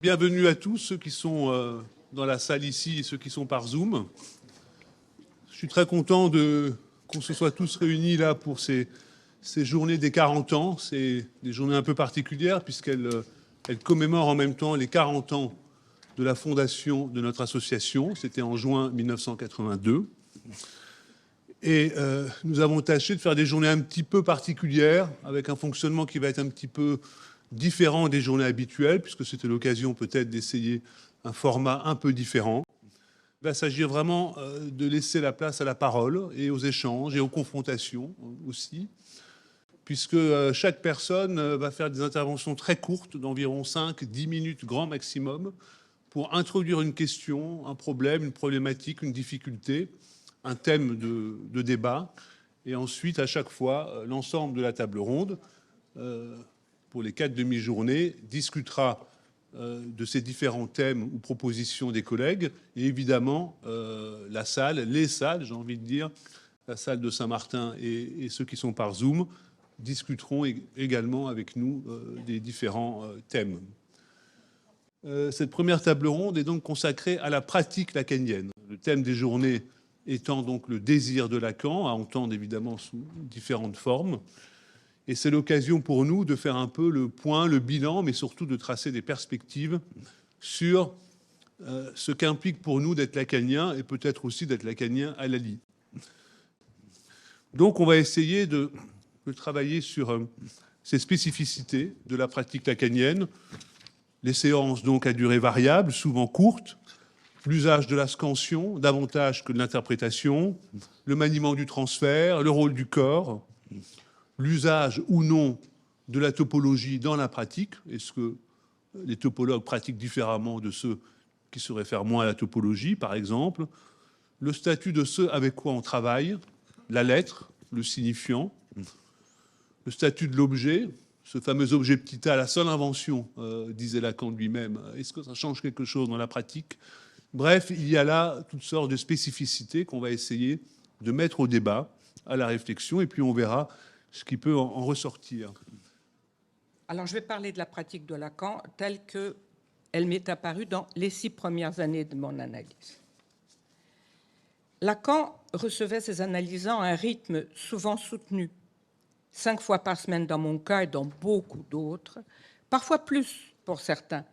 Bienvenue à tous, ceux qui sont dans la salle ici et ceux qui sont par Zoom. Je suis très content qu'on se soit tous réunis là pour ces journées des 40 ans. C'est des journées un peu particulières puisqu'elles commémorent en même temps les 40 ans de la fondation de notre association. C'était en juin 1982. Et nous avons tâché de faire des journées un petit peu particulières, avec un fonctionnement qui va être un petit peu différent des journées habituelles, puisque c'était l'occasion peut-être d'essayer un format un peu différent. Il va s'agir vraiment de laisser la place à la parole et aux échanges et aux confrontations aussi, puisque chaque personne va faire des interventions très courtes, d'environ 5-10 minutes grand maximum, pour introduire une question, un problème, une problématique, une difficulté, un thème de débat, et ensuite, à chaque fois, l'ensemble de la table ronde, pour les 4 demi-journées, discutera de ces différents thèmes ou propositions des collègues, et évidemment, la salle, les salles, j'ai envie de dire, la salle de Saint-Martin et ceux qui sont par Zoom, discuteront également avec nous des différents thèmes. Cette première table ronde est donc consacrée à la pratique lacanienne. Le thème des journées étant donc le désir de Lacan, à entendre évidemment sous différentes formes. Et c'est l'occasion pour nous de faire un peu le point, le bilan, mais surtout de tracer des perspectives sur ce qu'implique pour nous d'être lacanien et peut-être aussi d'être lacanien à Lali. Donc on va essayer de travailler sur ces spécificités de la pratique lacanienne. Les séances donc à durée variable, souvent courtes, l'usage de la scansion, davantage que de l'interprétation, le maniement du transfert, le rôle du corps, l'usage ou non de la topologie dans la pratique. Est-ce que les topologues pratiquent différemment de ceux qui se réfèrent moins à la topologie, par exemple? Le statut de ceux avec quoi on travaille, la lettre, le signifiant, le statut de l'objet, ce fameux objet petit a, la seule invention, disait Lacan lui-même. Est-ce que ça change quelque chose dans la pratique? Bref, il y a là toutes sortes de spécificités qu'on va essayer de mettre au débat, à la réflexion, et puis on verra ce qui peut en ressortir. Alors, je vais parler de la pratique de Lacan telle qu'elle m'est apparue dans les 6 premières années de mon analyse. Lacan recevait ses analysants à un rythme souvent soutenu, 5 fois par semaine dans mon cas et dans beaucoup d'autres, parfois plus pour certains.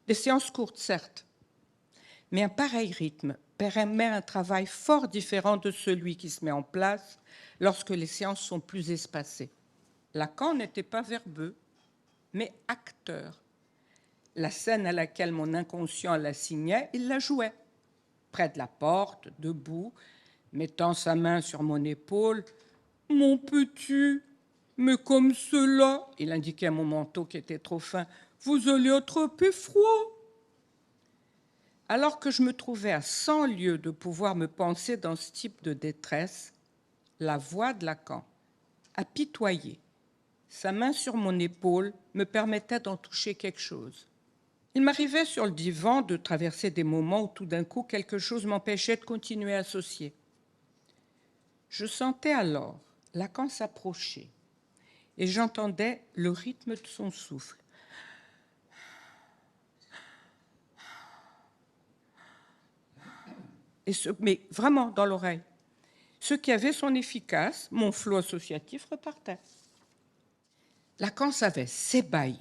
Des séances courtes, certes, mais un pareil rythme permet un travail fort différent de celui qui se met en place lorsque les séances sont plus espacées. Lacan n'était pas verbeux, mais acteur. La scène à laquelle mon inconscient l'assignait, il la jouait. Près de la porte, debout, mettant sa main sur mon épaule. « Mon petit, mais comme cela », il indiquait mon manteau qui était trop fin, « vous allez attraper froid ». Alors que je me trouvais à 100 lieues de pouvoir me penser dans ce type de détresse, la voix de Lacan, apitoyée, sa main sur mon épaule, me permettait d'en toucher quelque chose. Il m'arrivait sur le divan de traverser des moments où tout d'un coup quelque chose m'empêchait de continuer à associer. Je sentais alors Lacan s'approcher et j'entendais le rythme de son souffle. Mais vraiment dans l'oreille. Ce qui avait son efficace, mon flot associatif repartait. Lacan savait s'ébahir,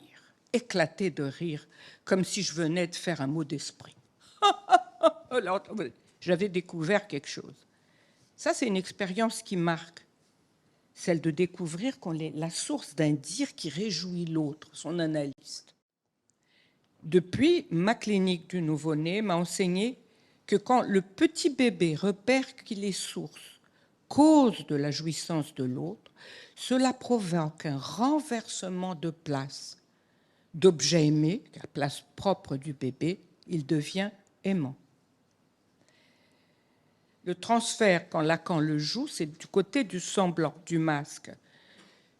éclater de rire, comme si je venais de faire un mot d'esprit. J'avais découvert quelque chose. Ça, c'est une expérience qui marque, celle de découvrir qu'on est la source d'un dire qui réjouit l'autre, son analyste. Depuis, ma clinique du nouveau-né m'a enseigné que quand le petit bébé repère qu'il est source, cause de la jouissance de l'autre, cela provoque un renversement de place. D'objet aimé, la place propre du bébé, il devient aimant. Le transfert, quand Lacan le joue, c'est du côté du semblant, du masque.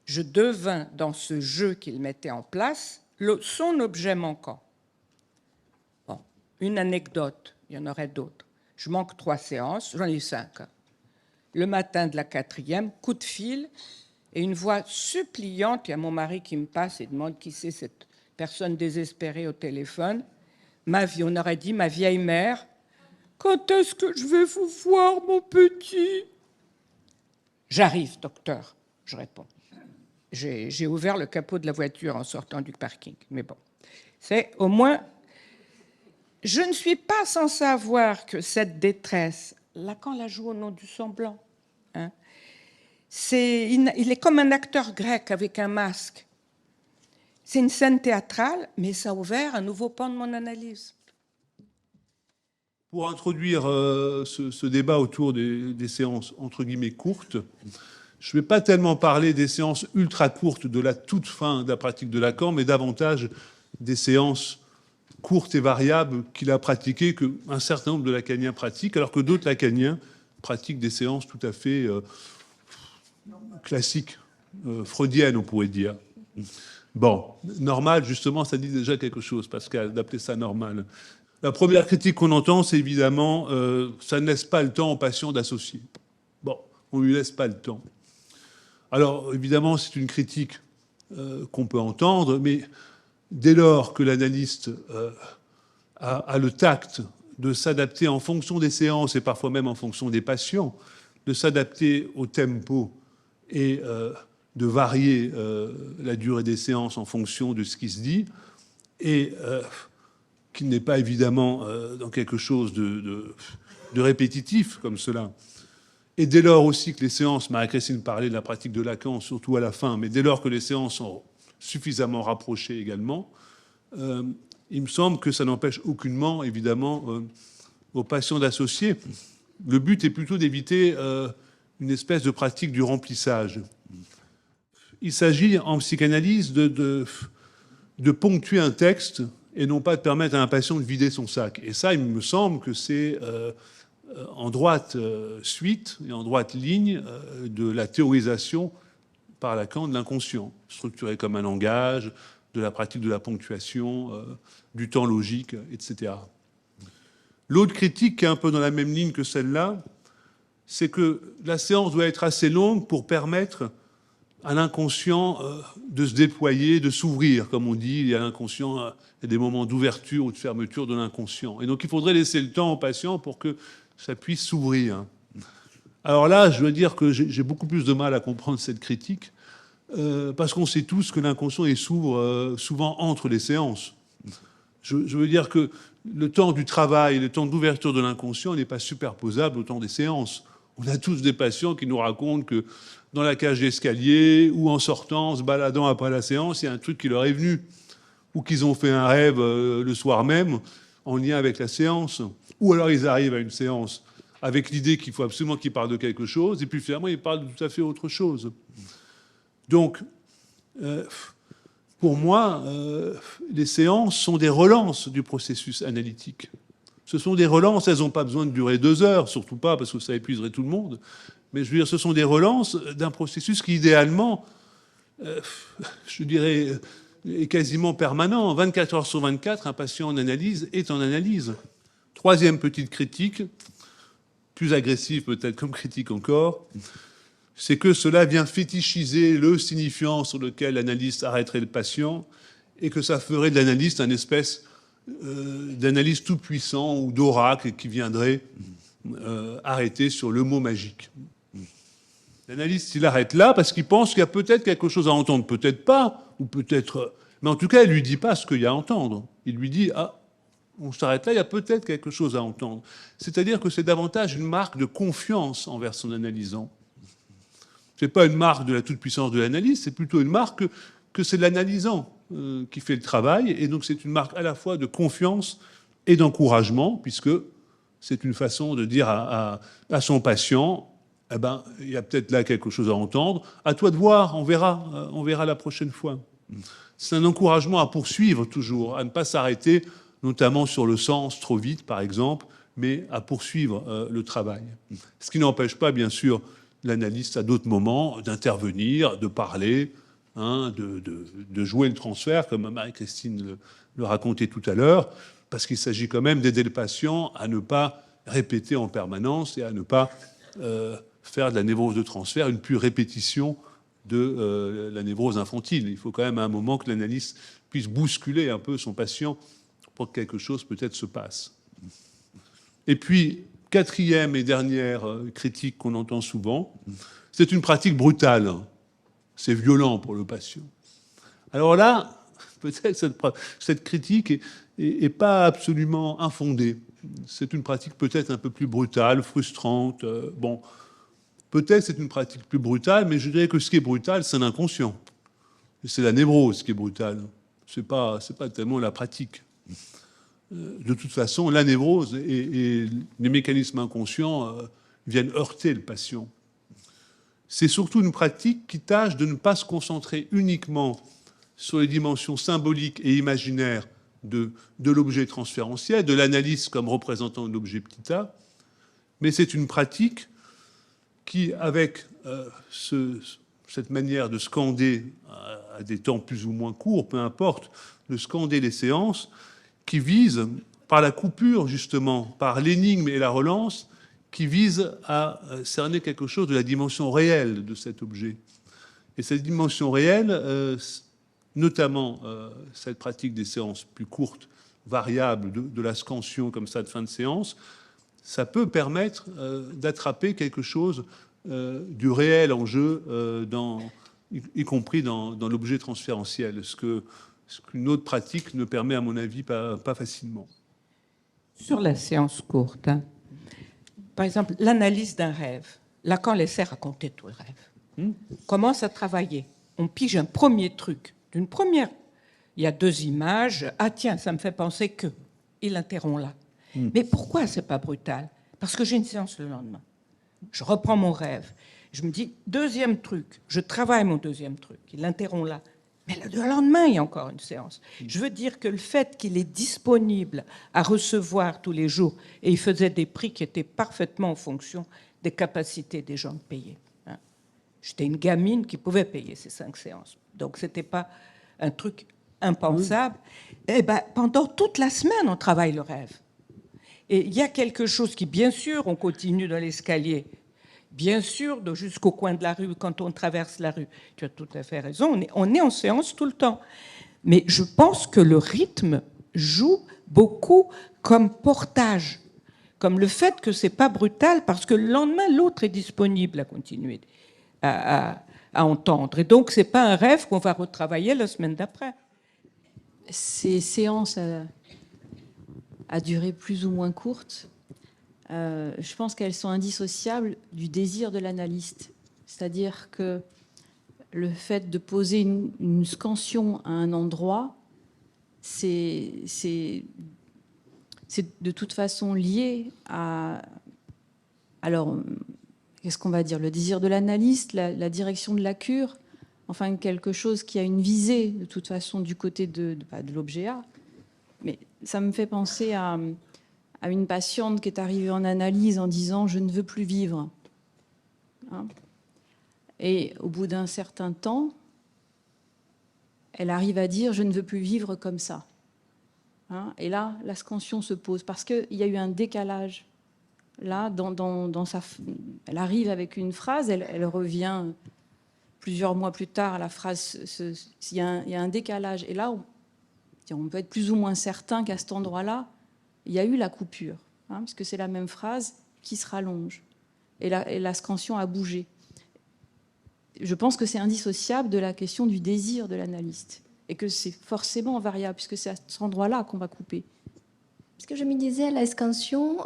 Je devins, dans ce jeu qu'il mettait en place, son objet manquant. Bon, une anecdote, il y en aurait d'autres. Je manque 3 séances, j'en ai 5. Le matin de la 4e, coup de fil, et une voix suppliante, il y a mon mari qui me passe et demande qui c'est cette personne désespérée au téléphone. ma vie, on aurait dit ma vieille mère. Quand est-ce que je vais vous voir, mon petit? J'arrive, docteur, je réponds. J'ai ouvert le capot de la voiture en sortant du parking, mais bon, c'est au moins... Je ne suis pas sans savoir que cette détresse, Lacan la joue au nom du semblant, hein, il est comme un acteur grec avec un masque. C'est une scène théâtrale, mais ça a ouvert un nouveau pan de mon analyse. Pour introduire ce débat autour des séances entre guillemets courtes, je ne vais pas tellement parler des séances ultra courtes de la toute fin de la pratique de Lacan, mais davantage des séances courtes et variables qu'il a pratiquées, qu'un certain nombre de lacaniens pratiquent, alors que d'autres lacaniens pratiquent des séances tout à fait classiques, freudiennes, on pourrait dire. Bon, normal, justement, ça dit déjà quelque chose, Pascal, d'appeler ça normal. La première critique qu'on entend, c'est évidemment ça ne laisse pas le temps aux patients d'associer. Bon, on ne lui laisse pas le temps. Alors, évidemment, c'est une critique qu'on peut entendre, mais dès lors que l'analyste a le tact de s'adapter en fonction des séances et parfois même en fonction des patients, de s'adapter au tempo et de varier la durée des séances en fonction de ce qui se dit, et qu'il n'est pas évidemment dans quelque chose de répétitif comme cela. Et dès lors aussi que les séances, Marie-Christine parlait de la pratique de Lacan, surtout à la fin, mais dès lors que les séances sont suffisamment rapprochées également, il me semble que ça n'empêche aucunement, évidemment, aux patients d'associer. Le but est plutôt d'éviter une espèce de pratique du remplissage. Il s'agit en psychanalyse de ponctuer un texte et non pas de permettre à un patient de vider son sac. Et ça, il me semble que c'est en droite suite et en droite ligne de la théorisation par Lacan de l'inconscient, structuré comme un langage, de la pratique de la ponctuation, du temps logique, etc. L'autre critique, qui est un peu dans la même ligne que celle-là, c'est que la séance doit être assez longue pour permettre à l'inconscient de se déployer, de s'ouvrir, comme on dit. Il y a l'inconscient, il y a des moments d'ouverture ou de fermeture de l'inconscient. Et donc il faudrait laisser le temps au patient pour que ça puisse s'ouvrir. Alors là, je dois dire que j'ai beaucoup plus de mal à comprendre cette critique, parce qu'on sait tous que l'inconscient s'ouvre souvent entre les séances. Je veux dire que le temps du travail, le temps d'ouverture de l'inconscient n'est pas superposable au temps des séances. On a tous des patients qui nous racontent que dans la cage d'escalier ou en sortant, en se baladant après la séance, il y a un truc qui leur est venu. Ou qu'ils ont fait un rêve le soir même en lien avec la séance. Ou alors ils arrivent à une séance avec l'idée qu'il faut absolument qu'ils parlent de quelque chose et puis finalement ils parlent de tout à fait autre chose. Donc, pour moi, les séances sont des relances du processus analytique. Ce sont des relances, elles n'ont pas besoin de durer 2 heures, surtout pas parce que ça épuiserait tout le monde. Mais je veux dire, ce sont des relances d'un processus qui, idéalement, je dirais, est quasiment permanent. 24 heures sur 24, un patient en analyse est en analyse. Troisième petite critique, plus agressive peut-être comme critique encore, c'est que cela vient fétichiser le signifiant sur lequel l'analyste arrêterait le patient et que ça ferait de l'analyste un espèce d'analyse tout-puissant ou d'oracle qui viendrait arrêter sur le mot magique. L'analyste, il arrête là parce qu'il pense qu'il y a peut-être quelque chose à entendre, peut-être pas, ou peut-être... Mais en tout cas, il ne lui dit pas ce qu'il y a à entendre. Il lui dit, ah, on s'arrête là, il y a peut-être quelque chose à entendre. C'est-à-dire que c'est davantage une marque de confiance envers son analysant. Ce n'est pas une marque de la toute-puissance de l'analyse, c'est plutôt une marque que c'est l'analysant qui fait le travail, et donc c'est une marque à la fois de confiance et d'encouragement, puisque c'est une façon de dire à son patient, eh ben, il y a peut-être là quelque chose à entendre, à toi de voir, on verra la prochaine fois. C'est un encouragement à poursuivre toujours, à ne pas s'arrêter, notamment sur le sens trop vite, par exemple, mais à poursuivre le travail. Ce qui n'empêche pas, bien sûr, l'analyste à d'autres moments d'intervenir, de parler, de jouer le transfert, comme Marie-Christine le racontait tout à l'heure, parce qu'il s'agit quand même d'aider le patient à ne pas répéter en permanence et à ne pas faire de la névrose de transfert une pure répétition de la névrose infantile. Il faut quand même à un moment que l'analyste puisse bousculer un peu son patient pour que quelque chose peut-être se passe. Et puis, quatrième et dernière critique qu'on entend souvent, c'est une pratique brutale. C'est violent pour le patient. Alors là, peut-être cette critique est pas absolument infondée. C'est une pratique peut-être un peu plus brutale, frustrante. Bon, peut-être c'est une pratique plus brutale, mais je dirais que ce qui est brutal, c'est l'inconscient. C'est la névrose qui est brutale. C'est pas tellement la pratique. De toute façon, la névrose et les mécanismes inconscients viennent heurter le patient. C'est surtout une pratique qui tâche de ne pas se concentrer uniquement sur les dimensions symboliques et imaginaires de l'objet transférentiel, de l'analyse comme représentant de l'objet petit a, mais c'est une pratique qui, avec cette manière de scander à des temps plus ou moins courts, peu importe, de scander les séances, qui vise, par la coupure justement, par l'énigme et la relance, qui vise à cerner quelque chose de la dimension réelle de cet objet. Et cette dimension réelle, notamment cette pratique des séances plus courtes, variables, de la scansion comme ça de fin de séance, ça peut permettre d'attraper quelque chose du réel en jeu, y compris dans l'objet transférentiel, ce qu'une autre pratique ne permet, à mon avis, pas facilement. Sur la séance courte, hein. Par exemple, l'analyse d'un rêve. Lacan laissait raconter tout le rêve. On commence à travailler. On pige un premier truc, d'une première. Il y a 2 images. Ah tiens, ça me fait penser que. Il interrompt là. Mais pourquoi c'est pas brutal? Parce que j'ai une séance le lendemain. Je reprends mon rêve. Je me dis, 2e truc. Je travaille mon 2e truc. Il interrompt là. Mais le lendemain, il y a encore une séance. Je veux dire que le fait qu'il est disponible à recevoir tous les jours, et il faisait des prix qui étaient parfaitement en fonction des capacités des gens de payer. Hein. J'étais une gamine qui pouvait payer ces 5 séances. Donc, ce n'était pas un truc impensable. Et ben, pendant toute la semaine, on travaille le rêve. Et il y a quelque chose qui, bien sûr, on continue dans l'escalier. Bien sûr, jusqu'au coin de la rue, quand on traverse la rue. Tu as tout à fait raison, on est en séance tout le temps. Mais je pense que le rythme joue beaucoup comme portage, comme le fait que c'est pas brutal, parce que le lendemain, l'autre est disponible à continuer à entendre. Et donc, c'est pas un rêve qu'on va retravailler la semaine d'après. Ces séances à durée plus ou moins courte, je pense qu'elles sont indissociables du désir de l'analyste. C'est-à-dire que le fait de poser une scansion à un endroit, c'est de toute façon lié à... Alors, qu'est-ce qu'on va dire? Le désir de l'analyste, la direction de la cure, enfin quelque chose qui a une visée, de toute façon, du côté de l'objet A. Mais ça me fait penser à une patiente qui est arrivée en analyse en disant « je ne veux plus vivre hein ». Et au bout d'un certain temps, elle arrive à dire « je ne veux plus vivre comme ça hein ». Et là, la scansion se pose parce qu'il y a eu un décalage. Là, elle arrive avec une phrase, elle revient plusieurs mois plus tard à la phrase, il y a un décalage. Et là, on peut être plus ou moins certain qu'à cet endroit-là, il y a eu la coupure, hein, parce que c'est la même phrase qui se rallonge. Et la scansion a bougé. Je pense que c'est indissociable de la question du désir de l'analyste, et que c'est forcément variable, puisque c'est à cet endroit-là qu'on va couper. Parce que je me disais, la scansion,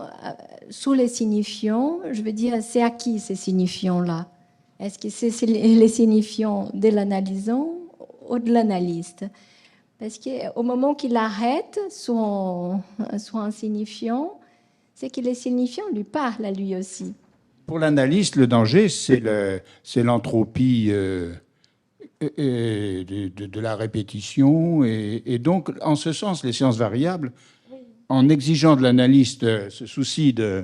sous les signifiants, je veux dire, c'est à qui ces signifiants-là? Est-ce que c'est les signifiants de l'analysant ou de l'analyste? Parce qu'au moment qu'il arrête son signifiant, c'est que les signifiants lui parlent à lui aussi. Pour l'analyste, le danger, c'est l'entropie de la répétition. Et donc, en ce sens, les séances variables, en exigeant de l'analyste ce souci de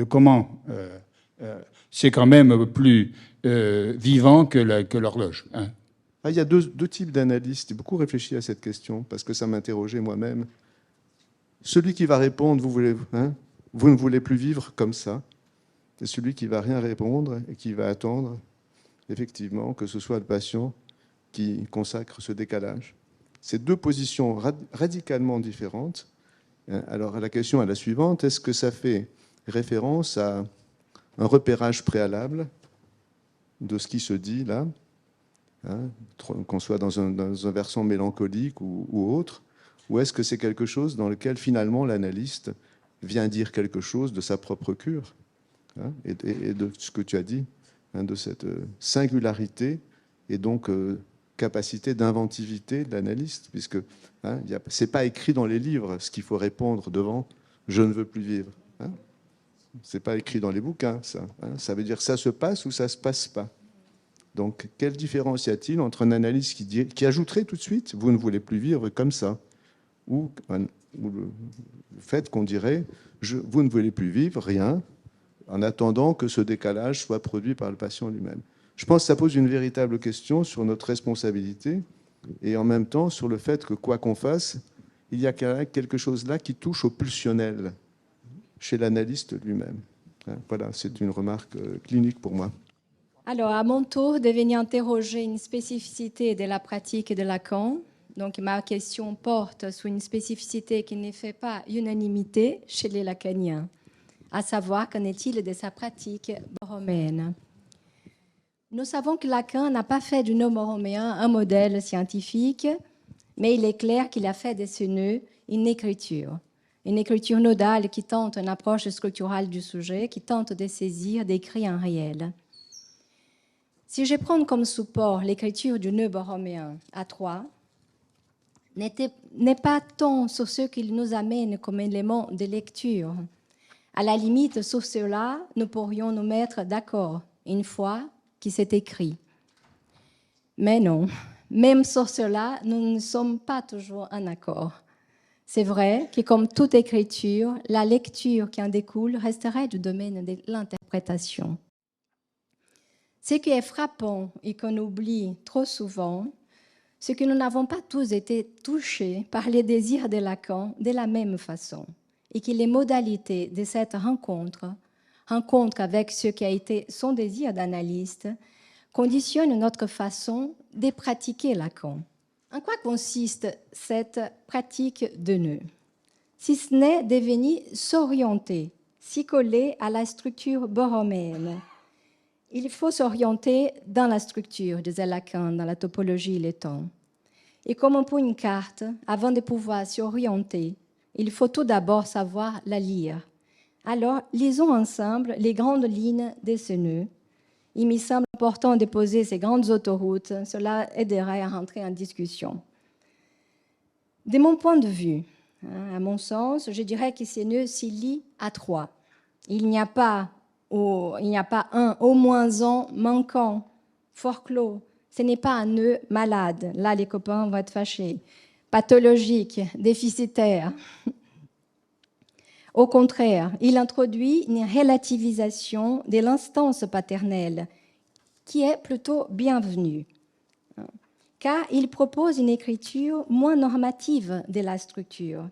comment... c'est quand même plus vivant que l'horloge. Hein. Il y a deux types d'analystes. J'ai beaucoup réfléchi à cette question parce que ça m'interrogeait moi-même. Celui qui va répondre, vous ne voulez plus vivre comme ça. C'est celui qui ne va rien répondre et qui va attendre, effectivement, que ce soit le patient qui consacre ce décalage. C'est deux positions radicalement différentes. Alors la question est la suivante, est-ce que ça fait référence à un repérage préalable de ce qui se dit là, hein, qu'on soit dans un versant mélancolique ou autre, ou est-ce que c'est quelque chose dans lequel finalement l'analyste vient dire quelque chose de sa propre cure, hein, et de ce que tu as dit, hein, de cette singularité et donc capacité d'inventivité de l'analyste, puisque hein, c'est pas écrit dans les livres ce qu'il faut répondre devant « je ne veux plus vivre hein ». C'est pas écrit dans les bouquins, ça. Hein. Ça veut dire ça se passe ou ça se passe pas. Donc, quelle différence y a-t-il entre un analyste qui ajouterait tout de suite « vous ne voulez plus vivre comme ça » ou le fait qu'on dirait « vous ne voulez plus vivre rien » en attendant que ce décalage soit produit par le patient lui-même. Je pense que ça pose une véritable question sur notre responsabilité et en même temps sur le fait que, quoi qu'on fasse, il y a quelque chose là qui touche au pulsionnel chez l'analyste lui-même. Voilà, c'est une remarque clinique pour moi. Alors, à mon tour de venir interroger une spécificité de la pratique de Lacan. Donc, ma question porte sur une spécificité qui ne fait pas unanimité chez les lacaniens, à savoir qu'en est-il de sa pratique borroméenne. Nous savons que Lacan n'a pas fait du nœud borroméen un modèle scientifique, mais il est clair qu'il a fait de ce nœud une écriture nodale qui tente une approche structurale du sujet, qui tente de saisir, d'écrire un réel. Si je prends comme support l'écriture du nœud borroméen à 3, n'est pas tant sur ce qu'il nous amène comme élément de lecture. À la limite, sur cela, nous pourrions nous mettre d'accord une fois qu'il s'est écrit. Mais non, même sur cela, nous ne sommes pas toujours en accord. C'est vrai que comme toute écriture, la lecture qui en découle resterait du domaine de l'interprétation. Ce qui est frappant et qu'on oublie trop souvent, c'est que nous n'avons pas tous été touchés par les désirs de Lacan de la même façon et que les modalités de cette rencontre avec ce qui a été son désir d'analyste, conditionnent notre façon de pratiquer Lacan. En quoi consiste cette pratique de nœud? Si ce n'est de venir s'orienter, s'y coller à la structure borroméenne. Il faut s'orienter dans la structure, disait Lacan, dans la topologie et le temps. Et comme pour une carte, avant de pouvoir s'y orienter, il faut tout d'abord savoir la lire. Alors, lisons ensemble les grandes lignes de ce nœud. Il me semble important de poser ces grandes autoroutes. Cela aiderait à rentrer en discussion. De mon point de vue, à mon sens, je dirais que ce nœud s'y lie à 3. Il n'y a pas un au moins un manquant, forclos. Ce n'est pas un nœud malade. Là, les copains vont être fâchés. Pathologique, déficitaire. Au contraire, il introduit une relativisation de l'instance paternelle qui est plutôt bienvenue, car il propose une écriture moins normative de la structure.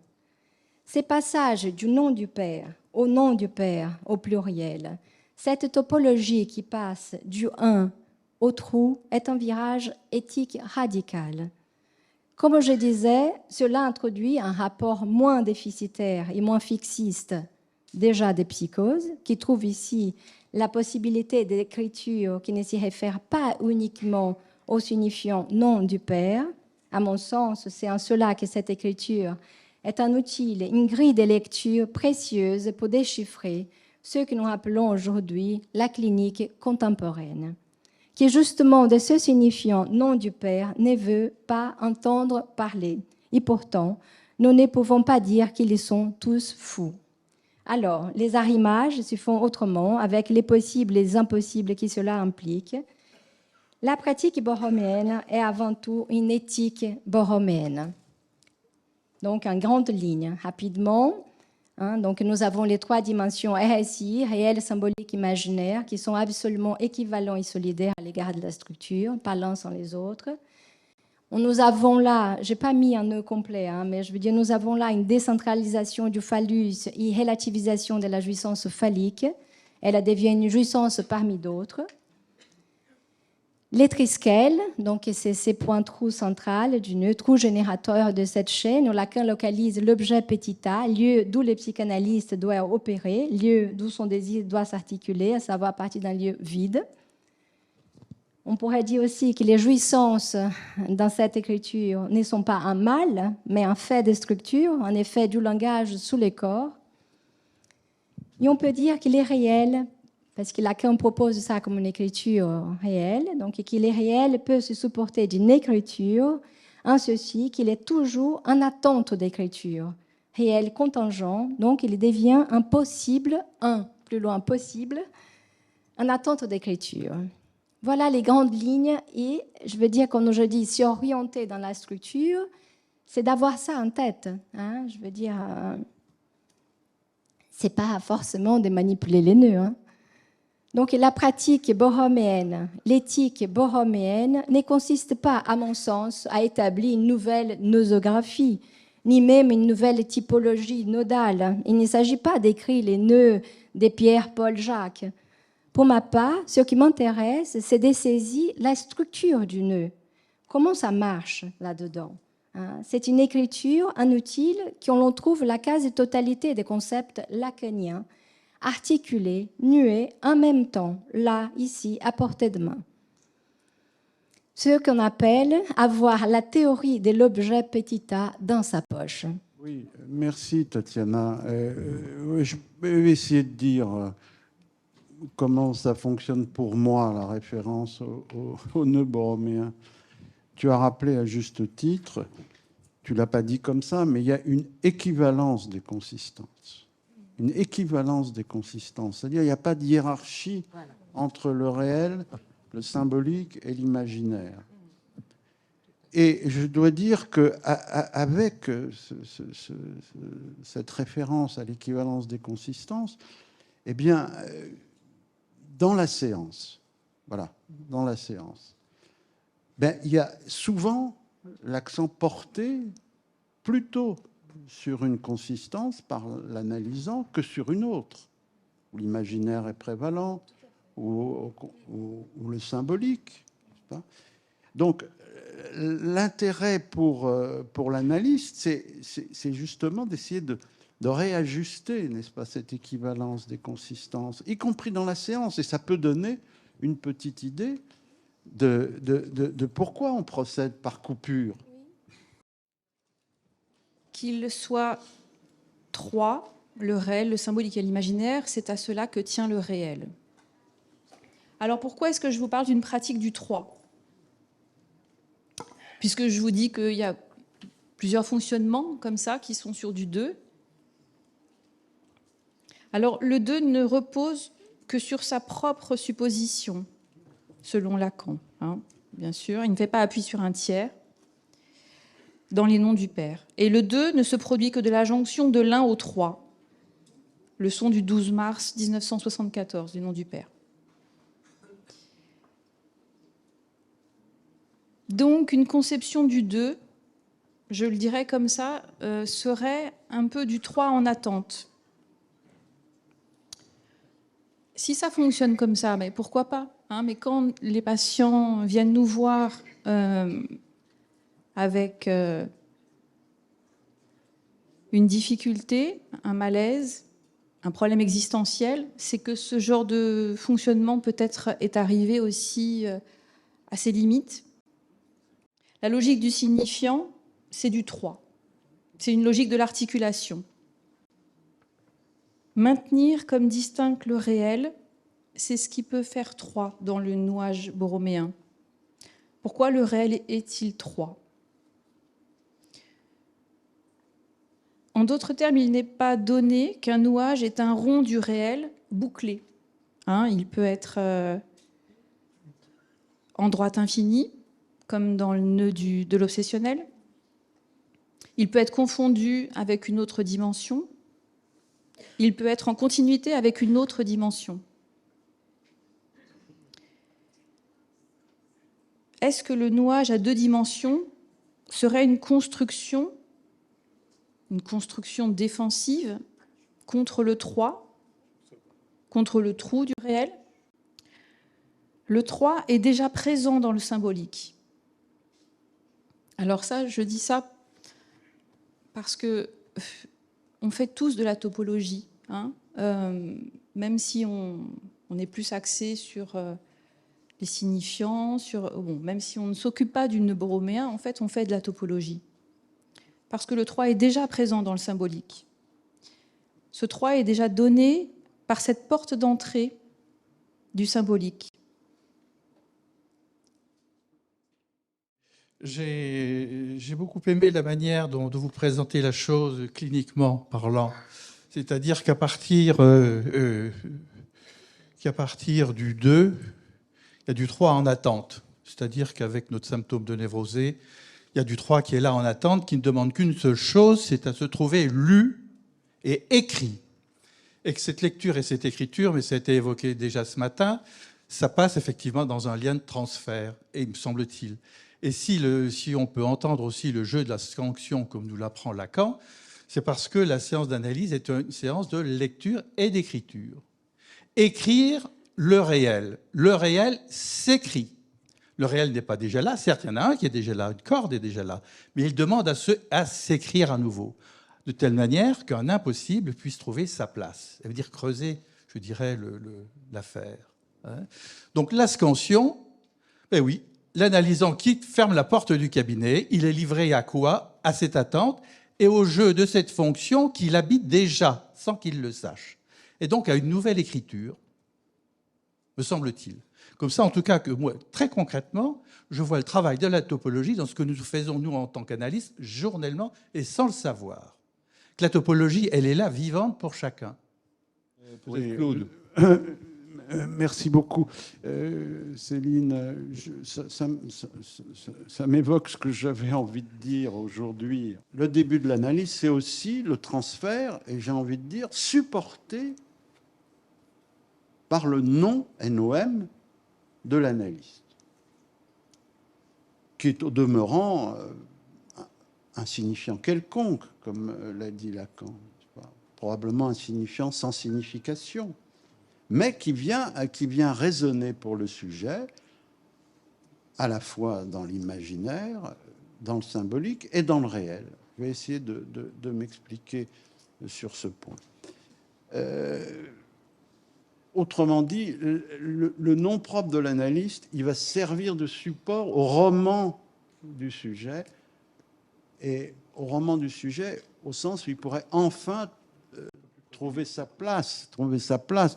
Ces passages du nom du père au pluriel, cette topologie qui passe du un au trou est un virage éthique radical. Comme je disais, cela introduit un rapport moins déficitaire et moins fixiste, déjà des psychoses, qui trouve ici la possibilité d'écriture qui ne s'y réfère pas uniquement au signifiant nom du père. À mon sens, c'est en cela que cette écriture est un outil, une grille de lecture précieuse pour déchiffrer ce que nous appelons aujourd'hui la clinique contemporaine, qui justement de ce signifiant nom du Père ne veut pas entendre parler. Et pourtant, nous ne pouvons pas dire qu'ils sont tous fous. Alors, les arrimages se font autrement, avec les possibles et les impossibles que cela implique. La pratique borroméenne est avant tout une éthique borroméenne. Donc, en grande ligne, rapidement, donc nous avons les 3 dimensions RSI, réel, symbolique, imaginaire, qui sont absolument équivalents et solidaires à l'égard de la structure, pas l'un sans les autres. Nous avons là, je n'ai pas mis un nœud complet, mais je veux dire, nous avons là une décentralisation du phallus et relativisation de la jouissance phallique. Elle devient une jouissance parmi d'autres. Les triskel, donc c'est ces points trous centrales du nœud, trou générateur de cette chaîne où Lacan localise l'objet petit a, lieu d'où les psychanalystes doivent opérer, lieu d'où son désir doit s'articuler, à savoir à partir d'un lieu vide. On pourrait dire aussi que les jouissances dans cette écriture ne sont pas un mal, mais un fait de structure, en effet du langage sous les corps. Et on peut dire qu'il est réel, parce que Lacan propose ça comme une écriture réelle, donc qu'il est réel peut se supporter d'une écriture, en ceci qu'il est toujours en attente d'écriture, réel contingent, donc il devient un possible, plus loin possible, en attente d'écriture. Voilà les grandes lignes et je veux dire qu'on aujourd'hui s'orienter dans la structure, c'est d'avoir ça en tête. Hein, je veux dire, c'est pas forcément de manipuler les nœuds. Hein. Donc la pratique borroméenne, l'éthique borroméenne ne consiste pas, à mon sens, à établir une nouvelle nosographie, ni même une nouvelle typologie nodale. Il ne s'agit pas d'écrire les nœuds des Pierre, Paul, Jacques. Pour ma part, ce qui m'intéresse, c'est de saisir la structure du nœud. Comment ça marche là-dedans? C'est une écriture, un outil qu'on trouve la quasi-totalité des concepts lacaniens, articulés, nués, en même temps, là, ici, à portée de main. Ce qu'on appelle avoir la théorie de l'objet petit a dans sa poche. Oui, merci Tatiana. Je vais essayer de dire comment ça fonctionne pour moi, la référence au nœud borroméen. Tu as rappelé à juste titre, tu ne l'as pas dit comme ça, mais il y a une équivalence des consistances. Une équivalence des consistances. C'est-à-dire qu'il n'y a pas de hiérarchie entre le réel, le symbolique et l'imaginaire. Et je dois dire qu'avec cette référence à l'équivalence des consistances, eh bien, dans la séance, dans la séance, il y a souvent l'accent porté plutôt sur une consistance par l'analysant que sur une autre, où l'imaginaire est prévalent, ou le symbolique. Donc, l'intérêt pour l'analyste, c'est justement d'essayer de réajuster, n'est-ce pas, cette équivalence des consistances, y compris dans la séance. Et ça peut donner une petite idée de pourquoi on procède par coupure. Qu'il soit trois, le réel, le symbolique et l'imaginaire, c'est à cela que tient le réel. Alors pourquoi est-ce que je vous parle d'une pratique du 3 ? Puisque je vous dis qu'il y a plusieurs fonctionnements comme ça qui sont sur du 2. Alors le 2 ne repose que sur sa propre supposition, selon Lacan. Bien sûr, il ne fait pas appui sur un tiers dans les noms du Père. Et le 2 ne se produit que de la jonction de l'1 au 3, leçon du 12 mars 1974 du nom du Père. Donc une conception du 2, je le dirais comme ça, serait un peu du 3 en attente. Si ça fonctionne comme ça, mais pourquoi pas, mais quand les patients viennent nous voir avec une difficulté, un malaise, un problème existentiel, c'est que ce genre de fonctionnement peut-être est arrivé aussi à ses limites. La logique du signifiant, c'est du 3. C'est une logique de l'articulation. Maintenir comme distinct le réel, c'est ce qui peut faire 3 dans le nouage borroméen. Pourquoi le réel est-il 3 ? En d'autres termes, il n'est pas donné qu'un nouage est un rond du réel bouclé. Il peut être en droite infinie, comme dans le nœud de l'obsessionnel. Il peut être confondu avec une autre dimension. Il peut être en continuité avec une autre dimension. Est-ce que le nouage à 2 dimensions serait une construction défensive contre le 3, contre le trou du réel ? le 3 est déjà présent dans le symbolique. Alors ça, je dis ça parce que on fait tous de la topologie, hein, même si on est plus axé sur les signifiants, même si on ne s'occupe pas du nœud borroméen, en fait, on fait de la topologie. Parce que le 3 est déjà présent dans le symbolique. Ce 3 est déjà donné par cette porte d'entrée du symbolique. J'ai beaucoup aimé la manière dont vous présentez la chose cliniquement parlant. C'est-à-dire qu'à partir du 2, il y a du 3 en attente. C'est-à-dire qu'avec notre symptôme de névrosé, il y a du 3 qui est là en attente, qui ne demande qu'une seule chose, c'est à se trouver lu et écrit. Et que cette lecture et cette écriture, mais ça a été évoqué déjà ce matin, ça passe effectivement dans un lien de transfert, et me semble-t-il. Et si on peut entendre aussi le jeu de la sanction, comme nous l'apprend Lacan, c'est parce que la séance d'analyse est une séance de lecture et d'écriture. Écrire le réel. Le réel s'écrit. Le réel n'est pas déjà là. Certes, il y en a un qui est déjà là, une corde est déjà là, mais il demande à s'écrire à nouveau, de telle manière qu'un impossible puisse trouver sa place. Ça veut dire creuser, je dirais, l'affaire. Hein. Donc la scansion, ben oui, l'analysant quitte, ferme la porte du cabinet, il est livré à quoi? À cette attente et au jeu de cette fonction qu'il habite déjà, sans qu'il le sache. Et donc à une nouvelle écriture, me semble-t-il. Comme ça, en tout cas, que moi, très concrètement, je vois le travail de la topologie dans ce que nous faisons, nous, en tant qu'analystes, journellement, et sans le savoir. Que la topologie, elle est là, vivante pour chacun. Peut-être Claude. Merci beaucoup. Céline, ça m'évoque ce que j'avais envie de dire aujourd'hui. Le début de l'analyse, c'est aussi le transfert, et j'ai envie de dire, supporté par le non-NOM de l'analyste, qui est au demeurant un signifiant quelconque, comme l'a dit Lacan, probablement un signifiant sans signification, mais qui vient résonner pour le sujet, à la fois dans l'imaginaire, dans le symbolique et dans le réel. Je vais essayer de m'expliquer sur ce point. Autrement dit, le nom propre de l'analyste, il va servir de support au roman du sujet, et au roman du sujet au sens où il pourrait enfin trouver sa place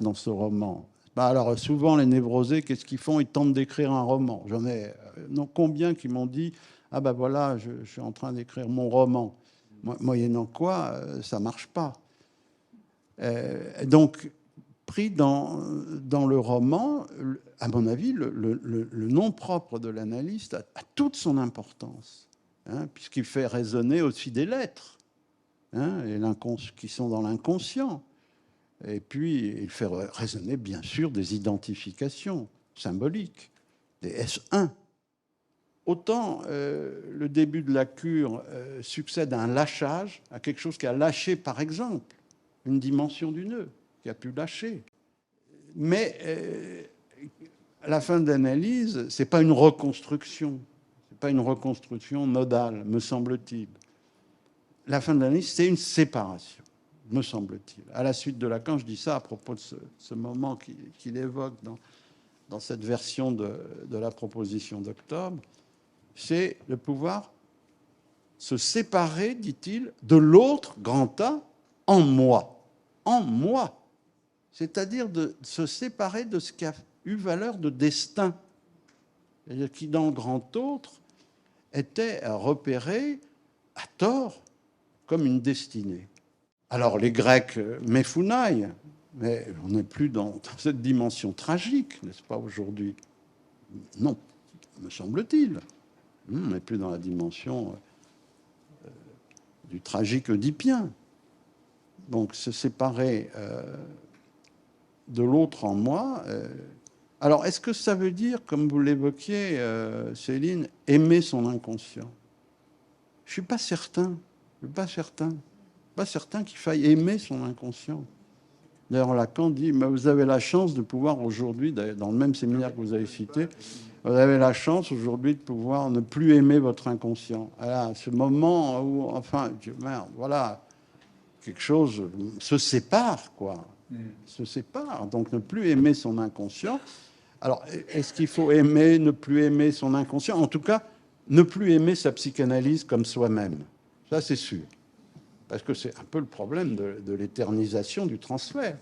dans ce roman. Alors souvent, les névrosés, qu'est-ce qu'ils font? Ils tentent d'écrire un roman. J'en ai combien qui m'ont dit « Ah ben voilà, je suis en train d'écrire mon roman ». Moyennant quoi, ça ne marche pas. Donc, pris dans le roman, à mon avis, le nom propre de l'analyste a toute son importance, hein, puisqu'il fait résonner aussi des lettres, hein, qui sont dans l'inconscient. Et puis, il fait résonner, bien sûr, des identifications symboliques, des S1. Autant le début de la cure succède à un lâchage, à quelque chose qui a lâché, par exemple, une dimension du nœud, qui a pu lâcher. Mais la fin d'analyse, ce n'est pas une reconstruction. Ce n'est pas une reconstruction nodale, me semble-t-il. La fin d'analyse, c'est une séparation, me semble-t-il. À la suite de Lacan, je dis ça à propos de ce moment qu'il évoque dans cette version de la proposition d'octobre, c'est de pouvoir se séparer, dit-il, de l'autre grand A en moi. En moi. C'est-à-dire de se séparer de ce qui a eu valeur de destin. C'est-à-dire qui, dans le grand autre, était repéré à tort comme une destinée. Alors les Grecs méphounai, mais on n'est plus dans cette dimension tragique, n'est-ce pas, aujourd'hui? Non, me semble-t-il. On n'est plus dans la dimension du tragique oedipien. Donc se séparer de l'autre en moi. Alors est-ce que ça veut dire, comme vous l'évoquiez, Céline, aimer son inconscient? Je ne suis pas certain. Je ne suis pas certain qu'il faille aimer son inconscient. D'ailleurs, Lacan dit, mais vous avez la chance de pouvoir aujourd'hui, dans le même séminaire que vous avez cité, vous avez la chance aujourd'hui de pouvoir ne plus aimer votre inconscient. Voilà, ce moment où, enfin, merde, voilà, quelque chose se sépare, quoi. Se sépare. Donc, ne plus aimer son inconscient. Alors, est-ce qu'il faut aimer, ne plus aimer son inconscient? En tout cas, ne plus aimer sa psychanalyse comme soi-même. Ça, c'est sûr. Parce que c'est un peu le problème de l'éternisation du transfert.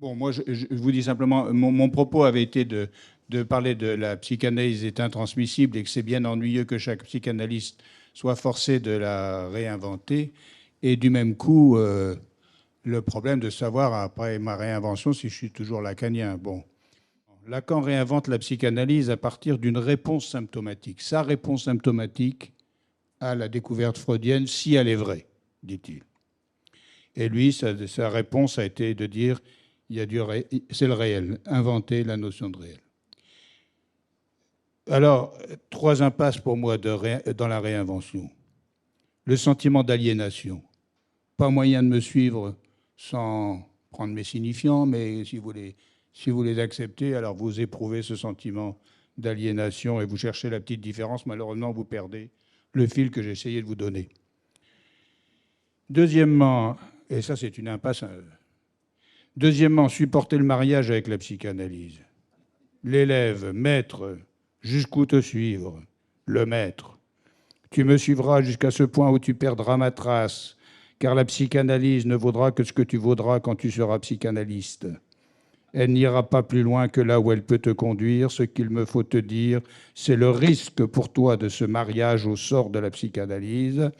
Bon, moi, je vous dis simplement, mon propos avait été de parler de la psychanalyse est intransmissible et que c'est bien ennuyeux que chaque psychanalyste soit forcé de la réinventer. Et du même coup, le problème de savoir, après ma réinvention, si je suis toujours lacanien. Bon, Lacan réinvente la psychanalyse à partir d'une réponse symptomatique. Sa réponse symptomatique à la découverte freudienne, si elle est vraie, dit-il. Et lui, sa réponse a été de dire, c'est le réel, inventer la notion de réel. Alors, 3 impasses pour moi dans la réinvention. Le sentiment d'aliénation. Pas moyen de me suivre sans prendre mes signifiants, mais si vous les acceptez, alors vous éprouvez ce sentiment d'aliénation et vous cherchez la petite différence. Malheureusement, vous perdez le fil que j'ai essayé de vous donner. Deuxièmement, et ça c'est une impasse, deuxièmement, supporter le mariage avec la psychanalyse. L'élève, maître, jusqu'où te suivre? Le maître. Tu me suivras jusqu'à ce point où tu perdras ma trace, car la psychanalyse ne vaudra que ce que tu vaudras quand tu seras psychanalyste. Elle n'ira pas plus loin que là où elle peut te conduire. Ce qu'il me faut te dire, c'est le risque pour toi de ce mariage au sort de la psychanalyse,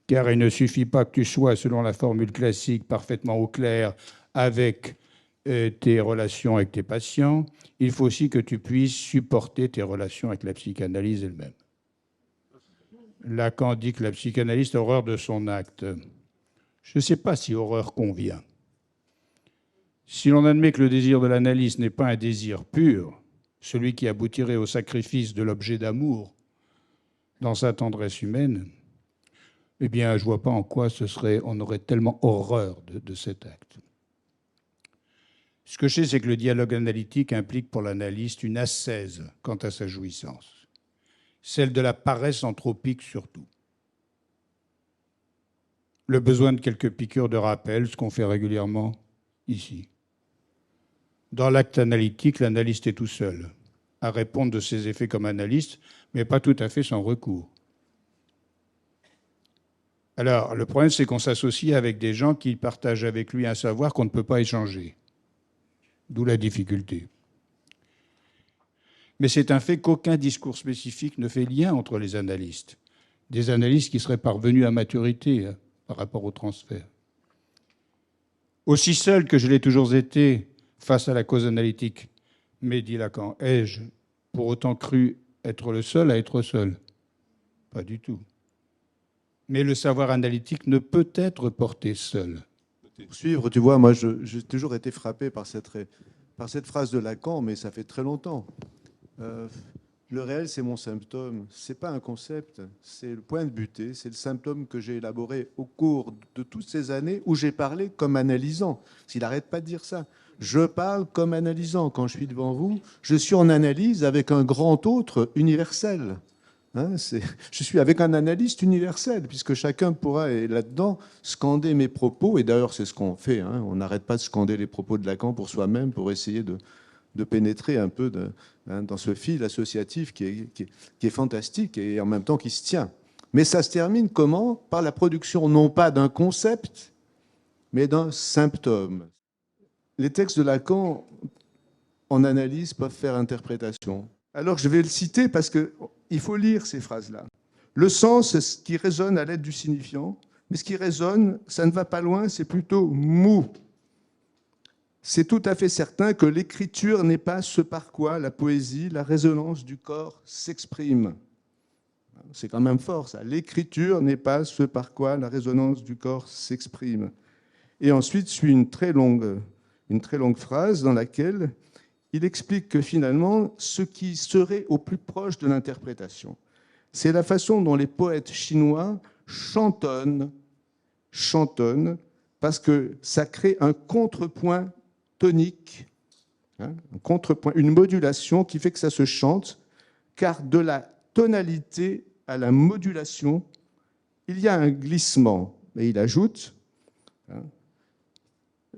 car il ne suffit pas que tu sois, selon la formule classique, parfaitement au clair avec tes relations avec tes patients. Il faut aussi que tu puisses supporter tes relations avec la psychanalyse elle-même. Lacan dit que la psychanalyste a horreur de son acte. Je ne sais pas si horreur convient. Si l'on admet que le désir de l'analyste n'est pas un désir pur, celui qui aboutirait au sacrifice de l'objet d'amour dans sa tendresse humaine, eh bien, je ne vois pas en quoi on aurait tellement horreur de cet acte. Ce que je sais, c'est que le dialogue analytique implique pour l'analyste une ascèse quant à sa jouissance, celle de la paresse anthropique surtout. Le besoin de quelques piqûres de rappel, ce qu'on fait régulièrement ici. Dans l'acte analytique, l'analyste est tout seul à répondre de ses effets comme analyste, mais pas tout à fait sans recours. Alors, le problème, c'est qu'on s'associe avec des gens qui partagent avec lui un savoir qu'on ne peut pas échanger. D'où la difficulté. Mais c'est un fait qu'aucun discours spécifique ne fait lien entre les analystes. Des analystes qui seraient parvenus à maturité par rapport au transfert. Aussi seul que je l'ai toujours été face à la cause analytique, mais, dit Lacan, ai-je pour autant cru être le seul à être seul? Pas du tout. Mais le savoir analytique ne peut être porté seul. Pour suivre, tu vois, moi, j'ai toujours été frappé par cette phrase de Lacan, mais ça fait très longtemps. Le réel, c'est mon symptôme. C'est pas un concept, c'est le point de butée, c'est le symptôme que j'ai élaboré au cours de toutes ces années où j'ai parlé comme analysant. S'il n'arrête pas de dire ça. Je parle comme analysant. Quand je suis devant vous, je suis en analyse avec un grand autre universel. Hein, je suis avec un analyste universel, puisque chacun pourra, là-dedans, scander mes propos. Et d'ailleurs, c'est ce qu'on fait. Hein, on n'arrête pas de scander les propos de Lacan pour soi-même, pour essayer de pénétrer un peu dans ce fil associatif qui est fantastique et en même temps qui se tient. Mais ça se termine comment? Par la production non pas d'un concept, mais d'un symptôme. Les textes de Lacan, en analyse, peuvent faire interprétation. Alors je vais le citer parce qu'il faut lire ces phrases-là. Le sens, c'est ce qui résonne à l'aide du signifiant, mais ce qui résonne, ça ne va pas loin, c'est plutôt mou. C'est tout à fait certain que l'écriture n'est pas ce par quoi la poésie, la résonance du corps s'exprime. C'est quand même fort, ça. L'écriture n'est pas ce par quoi la résonance du corps s'exprime. Et ensuite suit une très longue phrase dans laquelle il explique que finalement, ce qui serait au plus proche de l'interprétation, c'est la façon dont les poètes chinois chantonnent parce que ça crée un contrepoint tonique, un contrepoint, une modulation qui fait que ça se chante, car de la tonalité à la modulation, il y a un glissement. Et il ajoute,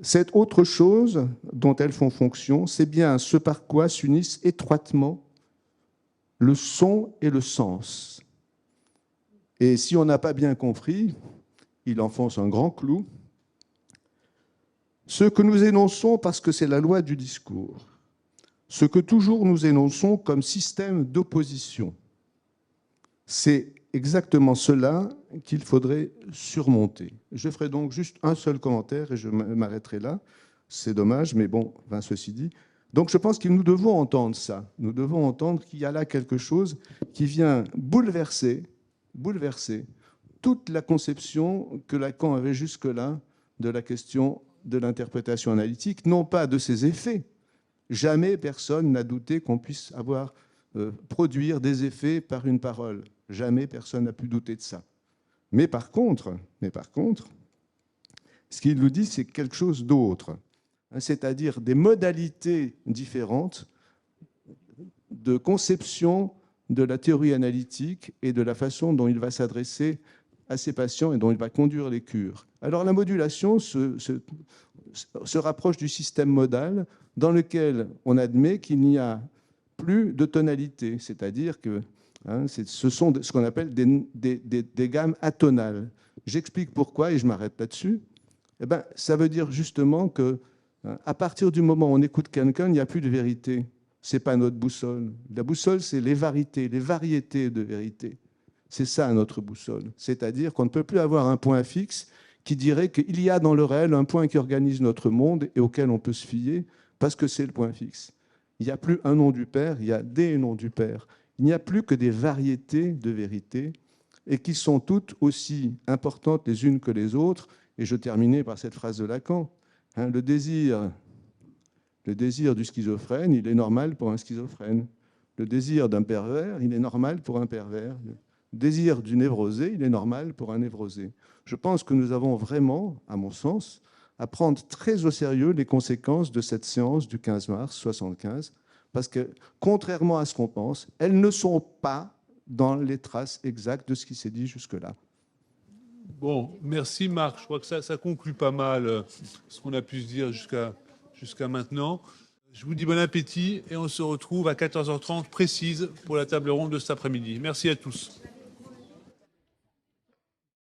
cette autre chose dont elles font fonction, c'est bien ce par quoi s'unissent étroitement le son et le sens. Et si on n'a pas bien compris, il enfonce un grand clou. Ce que nous énonçons parce que c'est la loi du discours, ce que toujours nous énonçons comme système d'opposition, c'est exactement cela qu'il faudrait surmonter. Je ferai donc juste un seul commentaire et je m'arrêterai là. C'est dommage, mais bon, ceci dit. Donc je pense que nous devons entendre ça. Nous devons entendre qu'il y a là quelque chose qui vient bouleverser toute la conception que Lacan avait jusque-là de la question de l'interprétation analytique, non pas de ses effets. Jamais personne n'a douté qu'on puisse produire des effets par une parole. Jamais personne n'a pu douter de ça. Mais par contre, ce qu'il nous dit, c'est quelque chose d'autre, c'est-à-dire des modalités différentes de conception de la théorie analytique et de la façon dont il va s'adresser à ses patients et dont il va conduire les cures. Alors la modulation se rapproche du système modal dans lequel on admet qu'il n'y a plus de tonalité, c'est-à-dire que ce sont ce qu'on appelle des gammes atonales. J'explique pourquoi et je m'arrête là-dessus. Eh ben, ça veut dire justement que à partir du moment où on écoute quelqu'un, il n'y a plus de vérité. Ce n'est pas notre boussole. La boussole, c'est les variétés de vérité. C'est ça notre boussole. C'est-à-dire qu'on ne peut plus avoir un point fixe qui dirait qu'il y a dans le réel un point qui organise notre monde et auquel on peut se fier parce que c'est le point fixe. Il n'y a plus un nom du Père, il y a des noms du Père. Il n'y a plus que des variétés de vérité et qui sont toutes aussi importantes les unes que les autres. Et je terminais par cette phrase de Lacan. Le désir du schizophrène, il est normal pour un schizophrène. Le désir d'un pervers, il est normal pour un pervers. Le désir du névrosé, il est normal pour un névrosé. Je pense que nous avons vraiment, à mon sens, à prendre très au sérieux les conséquences de cette séance du 15 mars 1975, parce que, contrairement à ce qu'on pense, elles ne sont pas dans les traces exactes de ce qui s'est dit jusque-là. Bon, merci Marc. Je crois que ça conclut pas mal ce qu'on a pu se dire jusqu'à maintenant. Je vous dis bon appétit et on se retrouve à 14h30 précise pour la table ronde de cet après-midi. Merci à tous.